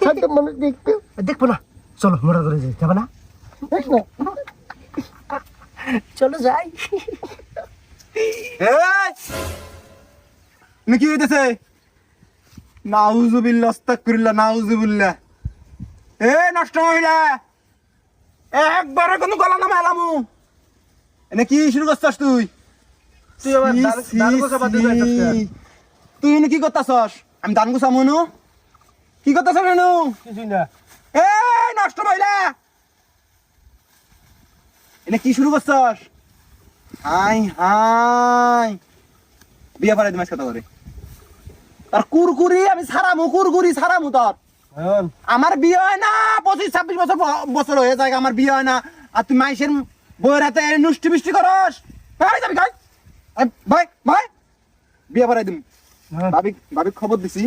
খাদ্য মানুষ দেখতে দেখবো না চলো মোটর করে যাই যাবে না চলো যাই কি হইতেছে নাউজুবিল্লাহ আস্তাগফিরুল্লাহ নাউজুবিল্লাহ নষ্ট মহিলা একবারে কোনো গলা নামে এলামু এনে কি শুরু করছস তুই তুই আবার দান গোছা বাদ দিয়ে যাইতাছ তুই এনে কি করতাছস আমি দান গোছা মনু কি করতাছস রেনু কিছুই না নষ্ট মহিলা এনে কি শুরু করছস হাই হাই বিয়া পড়াই দিমাস কথা করে তার কুরকুরি আমি ছাড়ামু কুরকুরি ছাড়ামু তোর আমার বিয়ে হয় না 25-26 বছর হয়ে যায় আমার বিয়ে হয় না আর তুই মাইসের বইয়ের হাতে নুষ্টি মিষ্টি করস যাবি ভাই ভাই ভাই বিয়ে পড়াই দিম ভাবি খবর দিছি